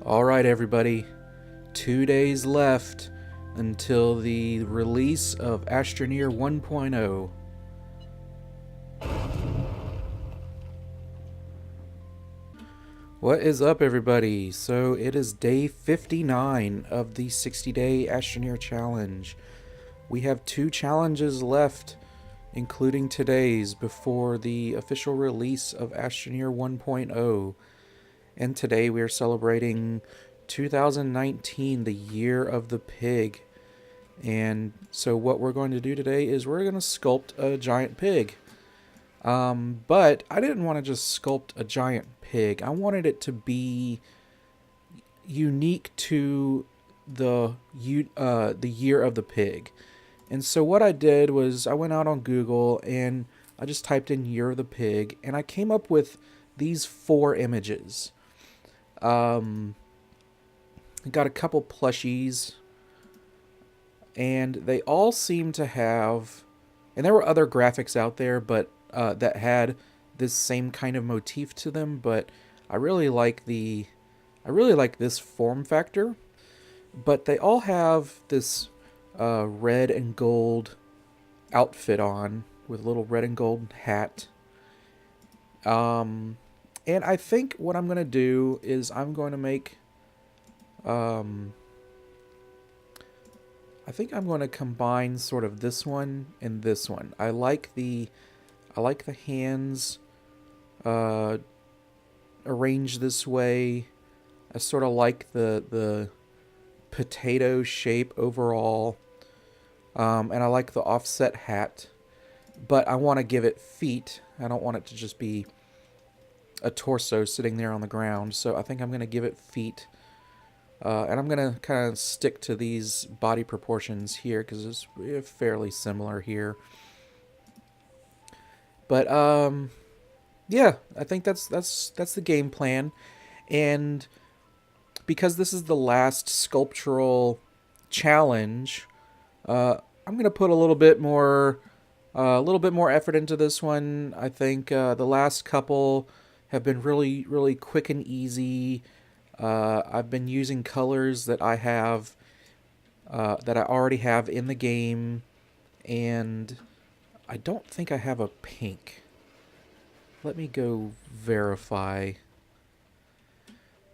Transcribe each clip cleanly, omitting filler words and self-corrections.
Alright, everybody. 2 days left until the release of Astroneer 1.0. What is up, everybody? So it is day 59 of the 60-day Astroneer challenge. We have 2 challenges left, including today's, before the official release of Astroneer 1.0. And today we are celebrating 2019, the year of the pig. And so what we're going to do today is we're going to sculpt a giant pig. But I didn't want to just sculpt a giant pig. I wanted it to be unique to the year of the pig. And so what I did was I went out on Google and I just typed in year of the pig, and I came up with these 4 images. I got a couple plushies, and they all seem to have, and there were other graphics out there, but that had this same kind of motif to them. But I really like this form factor. But they all have this red and gold outfit on with a little red and gold hat. And I think what I'm going to do is I'm going to make, I think I'm going to combine sort of this one and this one. I like the hands arranged this way. I sort of like the potato shape overall. And I like the offset hat. But I want to give it feet. I don't want it to just be a torso sitting there on the ground. So I think I'm going to give it feet. And I'm going to kind of stick to these body proportions here because it's fairly similar here. But yeah, I think that's the game plan. And because this is the last sculptural challenge, I'm going to put a little bit more effort into this one. I think the last couple have been really quick and easy. I've been using colors that I have, that I already have in the game, and I don't think I have a pink. Let me go verify.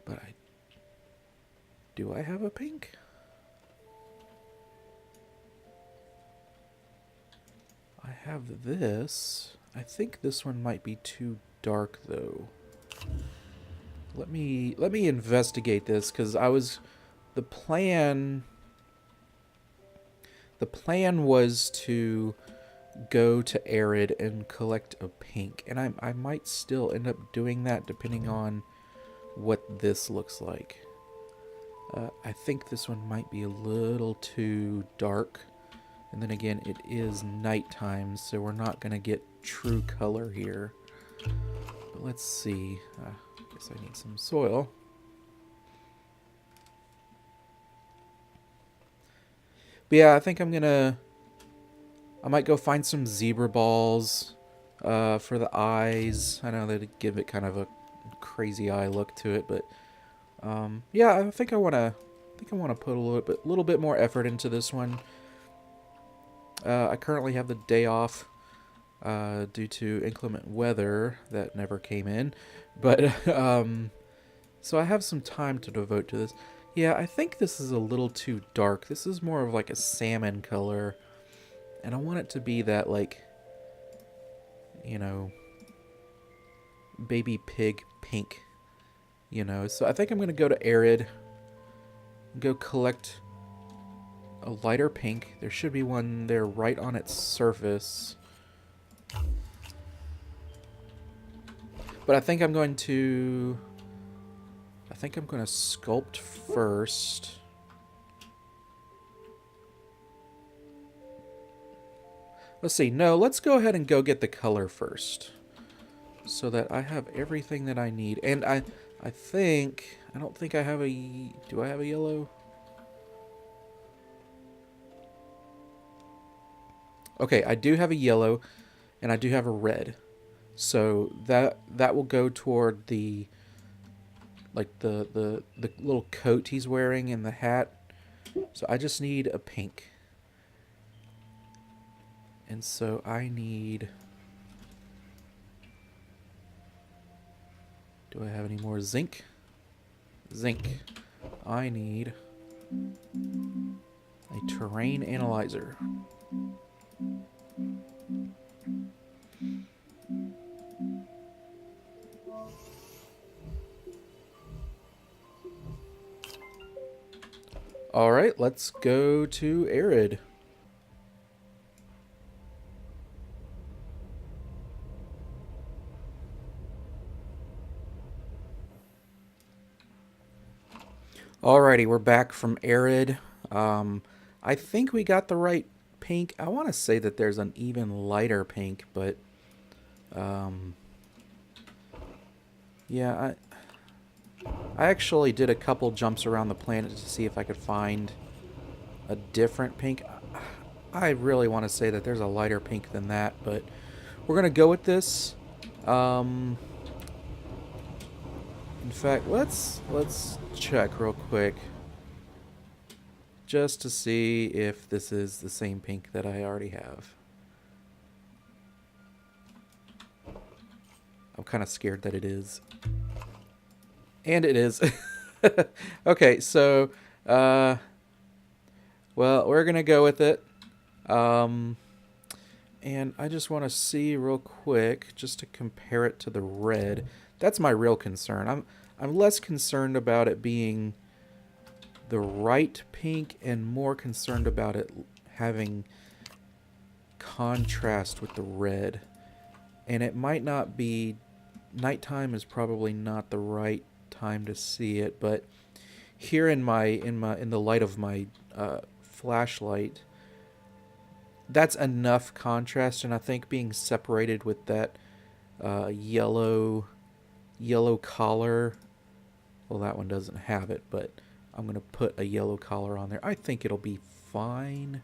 But do I have a pink? I have this. I think this one might be too dark though. Let me investigate this, because the plan was to go to arid and collect a pink, and I might still end up doing that depending on what this looks like. I think this one might be a little too dark, and then again, it is nighttime, so we're not gonna get true color here. But let's see. I guess I need some soil. But yeah, I think I might go find some zebra balls for the eyes. I know they'd give it kind of a crazy eye look to it, but yeah, I think I want to put a little bit more effort into this one. I currently have the day off due to inclement weather that never came in, but so I have some time to devote to this. Yeah, I think this is a little too dark. This is more of like a salmon color, and I want it to be that, like, you know, baby pig pink, you know. So I think I'm gonna go to arid, go collect a lighter pink. There should be one there right on its surface. But I think I'm going to sculpt first. Let's see. No, let's go ahead and go get the color first, so that I have everything that I need. And I don't think I have a... Do I have a yellow? Okay, I do have a yellow, and I do have a red. So that will go toward the like the little coat he's wearing and the hat. So I just need a pink. And so I need... Do I have any more zinc? Zinc. I need a terrain analyzer. Alright, let's go to arid. Alrighty, we're back from arid. I think we got the right pink. I want to say that there's an even lighter pink, but yeah, I actually did a couple jumps around the planet to see if I could find a different pink. I really want to say that there's a lighter pink than that, but we're gonna go with this. In fact, let's check real quick just to see if this is the same pink that I already have. I'm kind of scared that it is. And it is. Okay, so, well, we're going to go with it. And I just want to see real quick, just to compare it to the red. That's my real concern. I'm less concerned about it being the right pink and more concerned about it having contrast with the red. And it might not be... Nighttime is probably not the right time to see it, but here in the light of my flashlight, that's enough contrast, and I think being separated with that yellow collar, well, that one doesn't have it, but I'm gonna put a yellow collar on there. I think it'll be fine.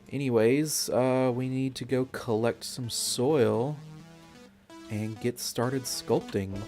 Anyways, we need to go collect some soil and get started sculpting.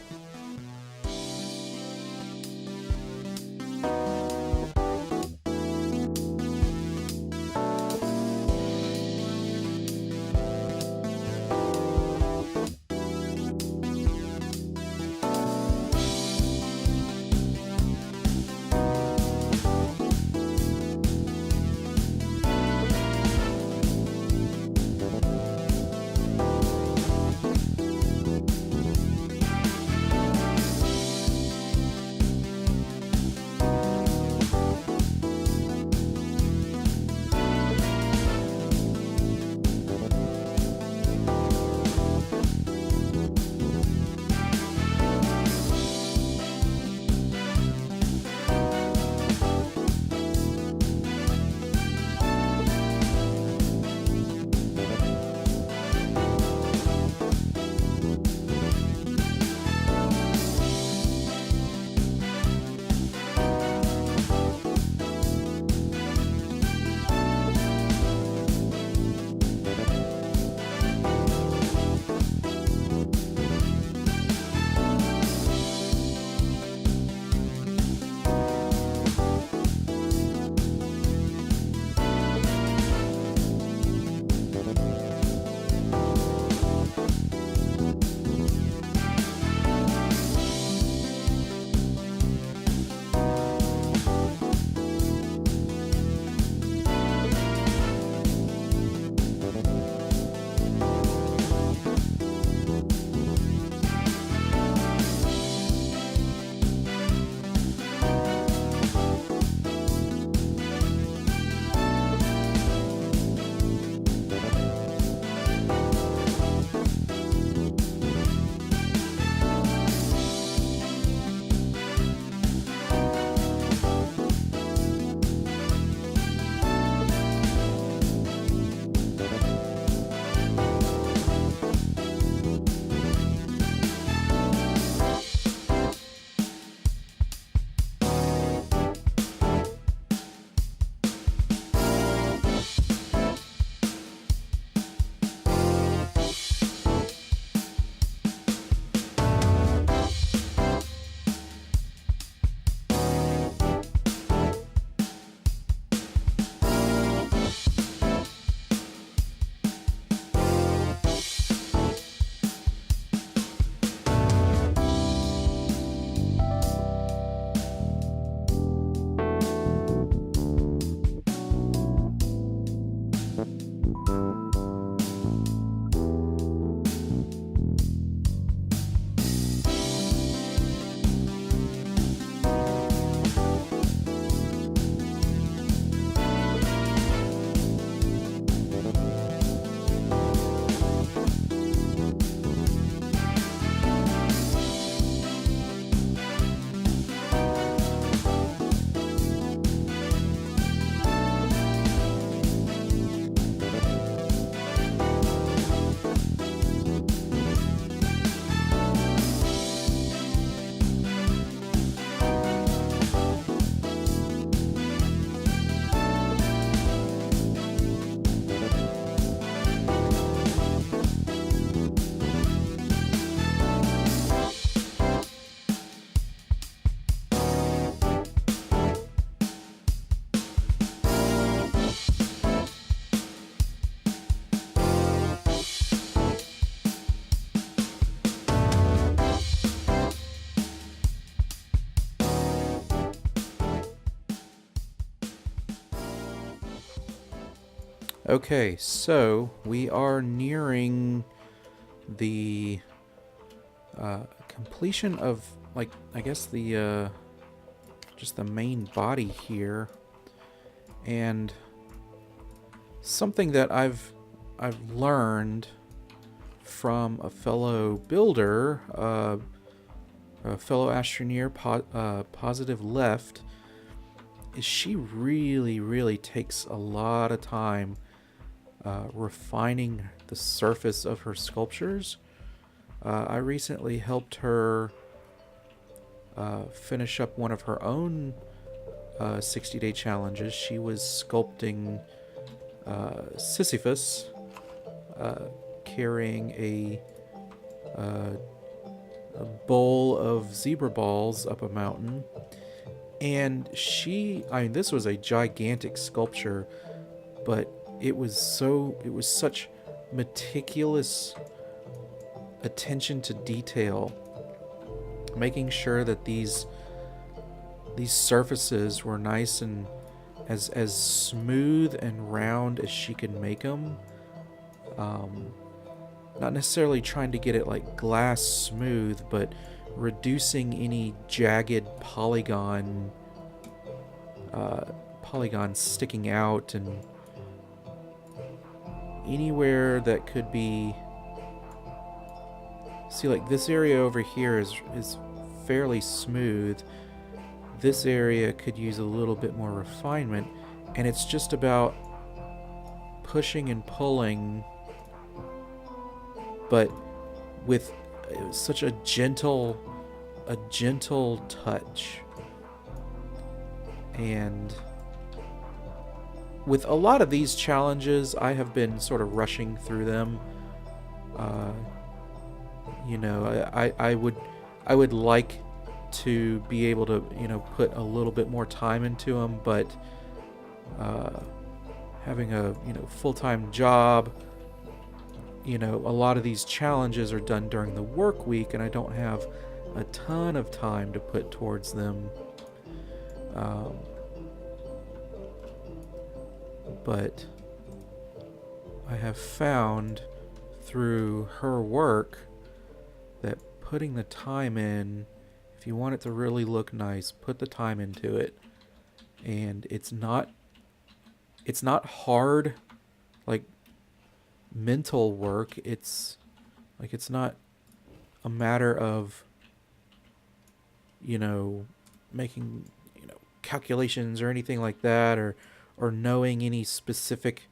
Okay, so we are nearing the completion of, like, I guess the just the main body here, and something that I've learned from a fellow builder, a fellow Astroneer, Positive Left, is she really takes a lot of time refining the surface of her sculptures. I recently helped her finish up one of her own 60-day challenges. She was sculpting Sisyphus, carrying a bowl of zebra balls up a mountain. And this was a gigantic sculpture, but it was such meticulous attention to detail, making sure that these surfaces were nice and as smooth and round as she could make them. Not necessarily trying to get it like glass smooth, but reducing any jagged polygons sticking out, and anywhere that could be. See, like this area over here is fairly smooth. This area could use a little bit more refinement, and it's just about pushing and pulling, but with such a gentle touch. And with a lot of these challenges, I have been sort of rushing through them. I would like to be able to, put a little bit more time into them, but having a, full-time job, a lot of these challenges are done during the work week, and I don't have a ton of time to put towards them. But I have found through her work that putting the time in, if you want it to really look nice, put the time into it. And it's not hard, like, mental work. It's not a matter of, making, calculations or anything like that, or knowing any specific,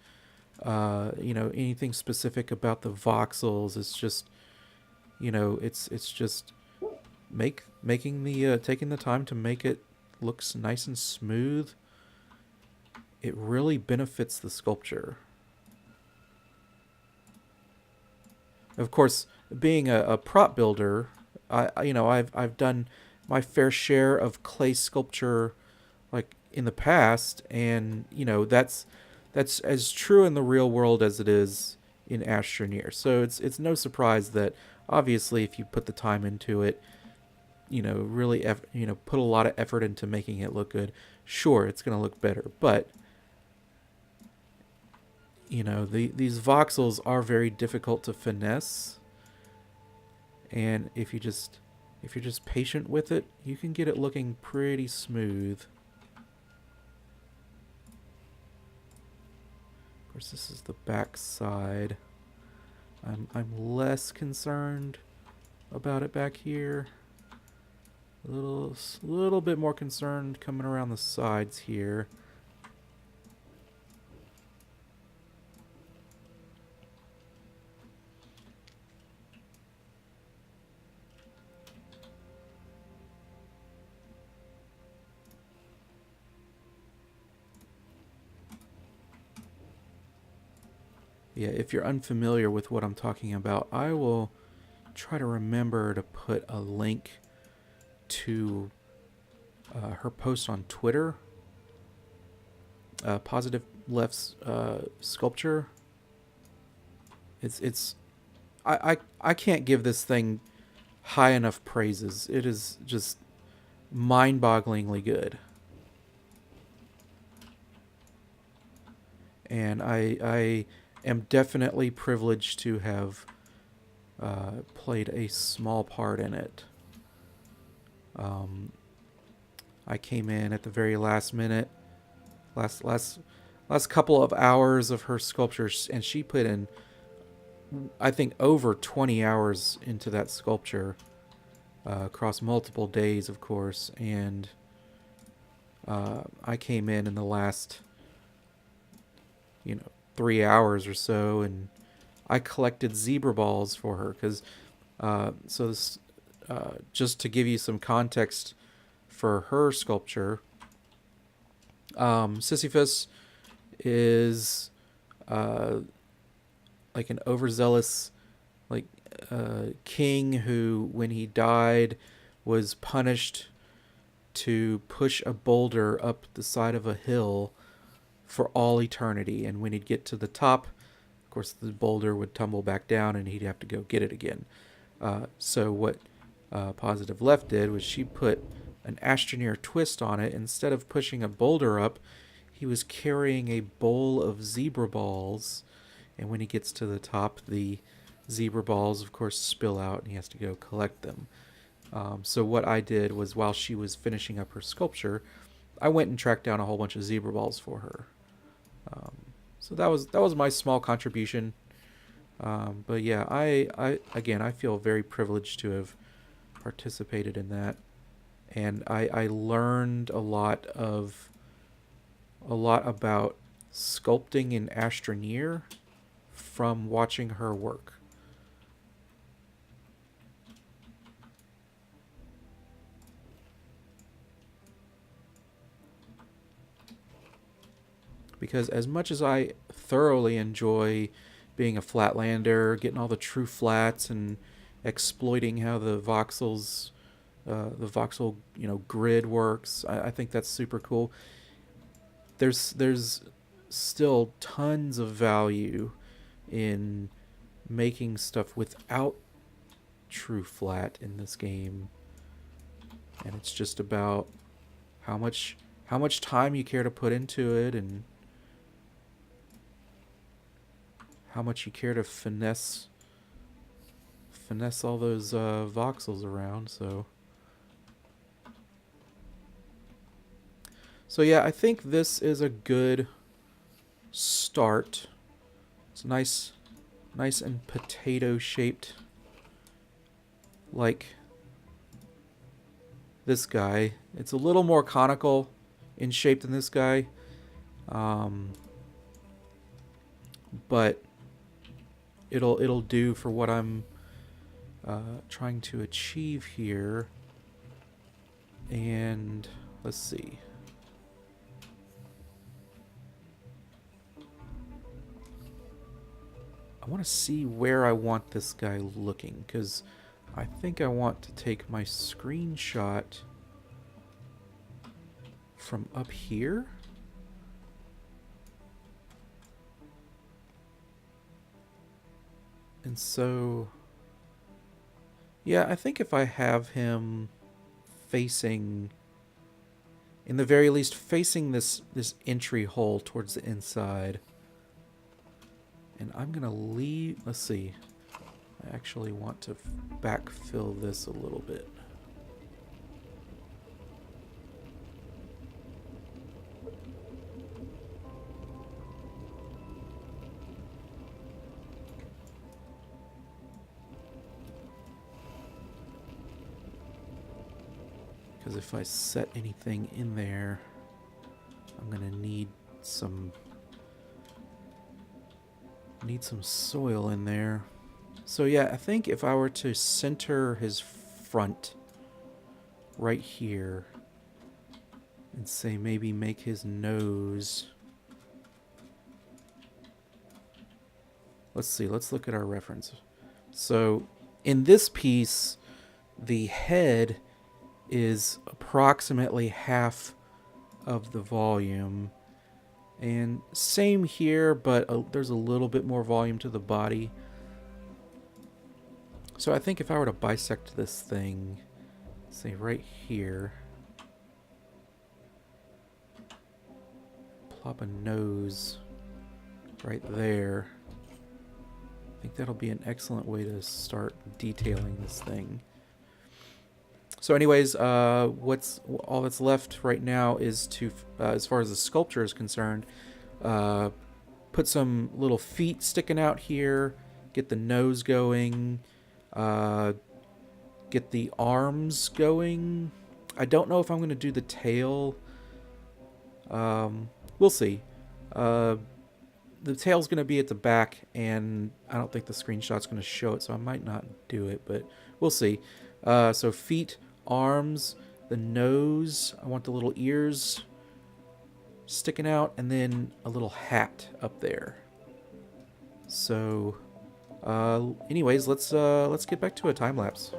anything specific about the voxels. It's just, it's just taking the time to make it looks nice and smooth. It really benefits the sculpture. Of course, being a prop builder, I've done my fair share of clay sculpture, like, in the past, and that's as true in the real world as it is in Astroneer. So it's no surprise that obviously if you put the time into it, really put a lot of effort into making it look good, sure, it's going to look better. But these voxels are very difficult to finesse, and if you're just patient with it, you can get it looking pretty smooth. Of course, this is the back side. I'm less concerned about it back here. A little bit more concerned coming around the sides here. Yeah, if you're unfamiliar with what I'm talking about, I will try to remember to put a link to her post on Twitter, Positive Left's sculpture. I can't give this thing high enough praises. It is just mind-bogglingly good. and I am definitely privileged to have played a small part in it. I came in at the very last minute, last couple of hours of her sculptures, and she put in, I think, over 20 hours into that sculpture, across multiple days, of course, and I came in the last, 3 hours or so, and I collected zebra balls for her because, so this, just to give you some context for her sculpture, Sisyphus is like an overzealous, like king who, when he died, was punished to push a boulder up the side of a hill for all eternity. And when he'd get to the top, of course, the boulder would tumble back down and he'd have to go get it again. So what Positive Left did was she put an Astroneer twist on it. Instead of pushing a boulder up, he was carrying a bowl of zebra balls. And when he gets to the top, the zebra balls, of course, spill out and he has to go collect them. So what I did was, while she was finishing up her sculpture, I went and tracked down a whole bunch of zebra balls for her. So that was my small contribution. But yeah, I feel very privileged to have participated in that, and I learned a lot about sculpting in Astroneer from watching her work. Because as much as I thoroughly enjoy being a flatlander, getting all the true flats and exploiting how the voxels, the voxel, grid works, I think that's super cool. There's still tons of value in making stuff without true flat in this game, and it's just about how much time you care to put into it, and how much you care to finesse all those voxels around. So yeah, I think this is a good start. It's nice and potato shaped, like this guy. It's a little more conical in shape than this guy, but it'll do for what I'm trying to achieve here. And let's see. I want to see where I want this guy looking, because I think I want to take my screenshot from up here. And so, yeah, I think if I have him facing, in the very least, facing this entry hole towards the inside. And I'm going to leave, let's see, I actually want to backfill this a little bit. Because if I set anything in there, I'm going to need some soil in there. So yeah, I think if I were to center his front right here and say maybe make his nose, let's see, let's look at our reference. So in this piece, the head is approximately half of the volume. And same here, but there's a little bit more volume to the body. So I think if I were to bisect this thing, say right here, plop a nose right there. I think that'll be an excellent way to start detailing this thing. So anyways, all that's left right now is to, as far as the sculpture is concerned, put some little feet sticking out here, get the nose going, get the arms going. I don't know if I'm going to do the tail. We'll see. The tail's going to be at the back, and I don't think the screenshot's going to show it, so I might not do it, but we'll see. So feet, arms, the nose. I want the little ears sticking out, and then a little hat up there. So, anyways, let's get back to a time lapse.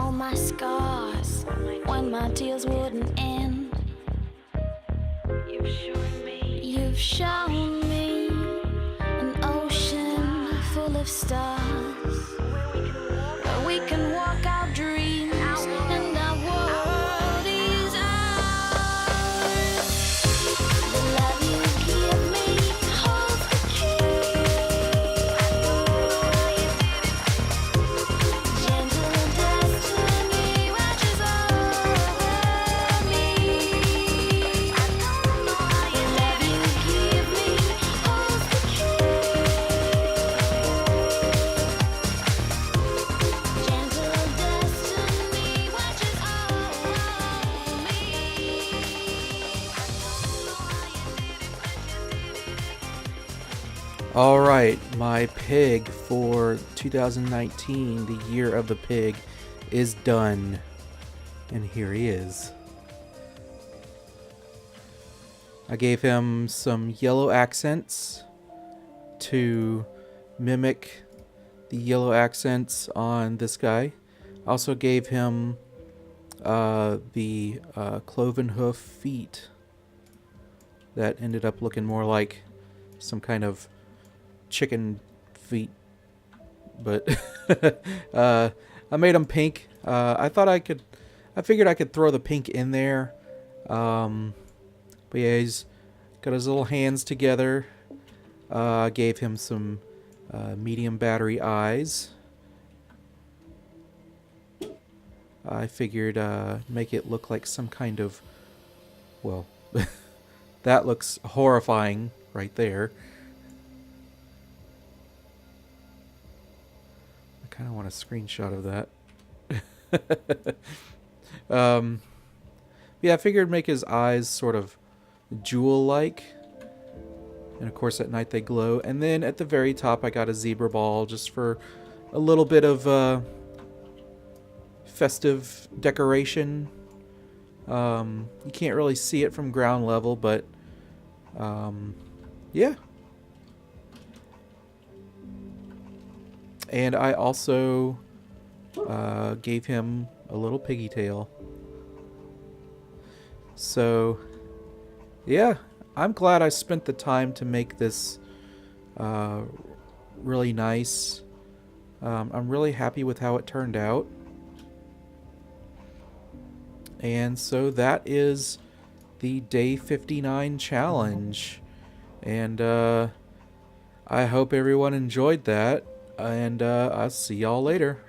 all my scars when my tears wouldn't end. You've shown me an ocean full of stars where we can walk our dreams and our world is ours. The love you give me holds the key. Gentle destiny watches over me. The love you give me holds the key. Gentle destiny watches over me. All right, my pig for 2019, the year of the pig, is done. And here he is. I gave him some yellow accents to mimic the yellow accents on this guy. Also gave him the cloven hoof feet that ended up looking more like some kind of chicken feet, but I made him pink. I figured I could throw the pink in there, but yeah, he's got his little hands together. Gave him some medium battery eyes. I figured make it look like some kind of, well, that looks horrifying right there. I kind of want a screenshot of that. Yeah, I figured make his eyes sort of jewel-like. And of course at night they glow. And then at the very top I got a zebra ball just for a little bit of festive decoration. You can't really see it from ground level, but yeah. And I also gave him a little piggy tail. So yeah, I'm glad I spent the time to make this really nice. I'm really happy with how it turned out. And so that is the Day 59 challenge. And I hope everyone enjoyed that. And I'll see y'all later.